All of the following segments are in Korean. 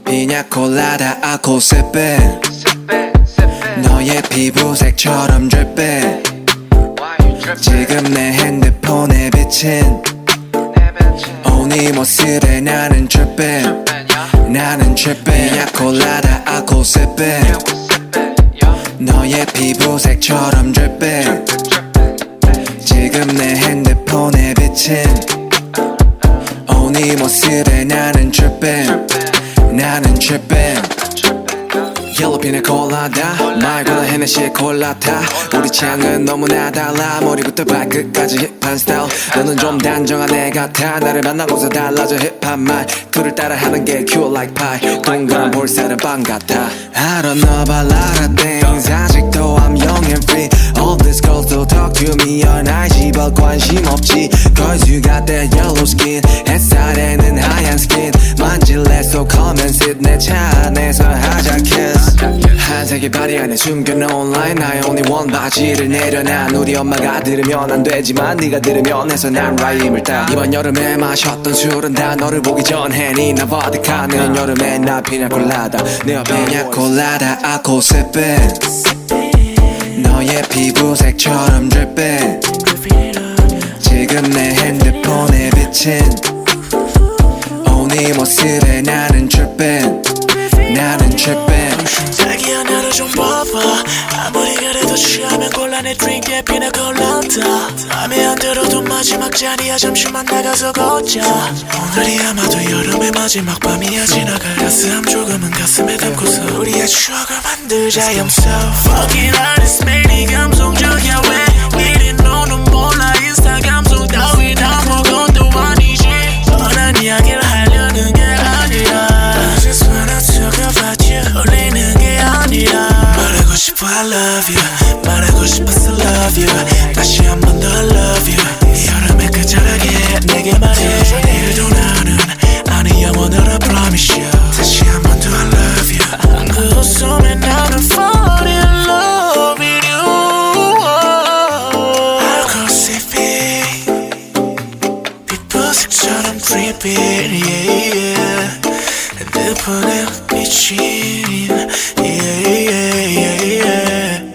피냐콜라다 아코 세페 너의 피부색처럼 dripping 지금 내 핸드폰에 비친 네 모습에 나는 dripping 나는 dripping 피냐콜라다 아코 세페 너의 피부색처럼 dripping 지금 내 핸드폰에 비친 네 모습에 나는 dripping 나는 trippin' 옐로우 피냐콜라다 말고는 헤네시의 콜라타 우리 취향은 너무나 달라 머리부터 발끝까지 힙한 스타일 너는 좀 단정한 애 같아 나를 만나고서 달라져 힙한 말투를 따라하는 게 cute like pie 동그란 볼살은 빵 같아 I don't know about a lot of things 아직도 I'm young and free All these girls don't talk to me on IG but 관심 없지 Cause you got that yellow skin 햇살에는 하얀 skin 만질래 so come and sit 내 차 안에서 하자 kiss 한색의 바리 안에 숨겨놓은 line 나의 only one 바지를 내려놔 우리 엄마가 들으면 안 되지만 네가 들으면 해서 난 라임을 따 이번 여름에 마셨던 술은 다 너를 보기 전에 니나 버디카는 여름에 나 피냐콜라다 내 옆에 피냐콜라다 아코 세페 너의 피부색처럼 dripping 지금 내 핸드폰에 비친 네 모습에 나는 dripping 나는 dripping 자기야 나를 좀 봐봐 아무리 그래도 취하면 곤란해 드링크에 피냐콜라다 맘에 안 들어도 마지막 잔이야 잠시만 나가서 걷자 오늘이 아마도 여름의 마지막 밤이야 지나갈 가슴 조금은 가슴에 담고서 우리의 추억을 만들자 I'm so fucking honest man 이 감성적이야 왜 이리 너는 몰라 인스타 감성 따위 다 먹은 도 아니지 뻔한 이야기를 하려는 게 아니라 I just wanna talk about you 울리는 게 아니라 말하고 싶어 I love you 말하고 싶어서 love you 다시 한 번 더 I love you 여름에 끝자락에 내게 말해 내일도 나는 아니 영원으로 I promise you 다시 한 번 더 I love you 그 웃음에 나는 fall in love with you 알코올이 빛보색처럼 dripping yeah, yeah. 핸드폰에 비친 yeah, yeah, yeah, yeah.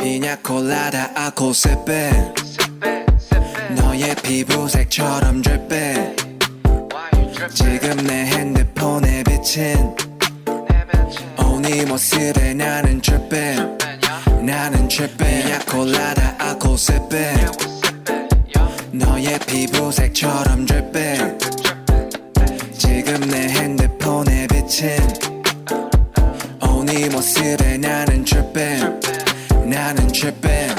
피냐콜라다 알코올 sipping 너의 피부색처럼 dripping 지금 내 핸드폰에 비친 네 모습에 나는 tripping 나는 tripping 피냐콜라다 알코올 sipping 너의 피부색처럼 dripping 지금 내 핸드폰에 비친 네 모습에 나는 tripping 나는 tripping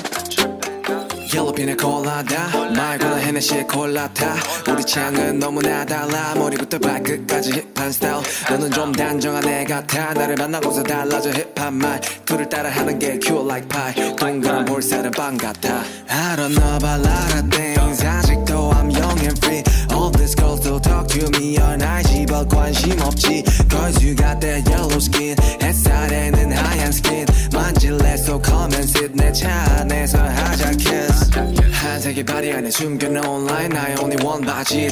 옐로우 피나 콜라다 말고는 헤네시 콜라타 우리 취향은 너무나 달라 머리부터 발끝까지 힙한 스타일 너는 좀 단정한 애 같아 나를 만나고서 달라져 힙한 말투를 따라하는 게 cute like pie 동그란 볼살은 빵 같아 I don't know about a lot of things 아직도 I'm young and free All these girls still talk to me on IG but 관심 없지 Cause you got that yellow skin 햇살에는 하얀 skin 만질래 so come and sit 내 차 안에서 하자 kiss 한색의 바디 안에 숨겨놓은 line I only want 바지를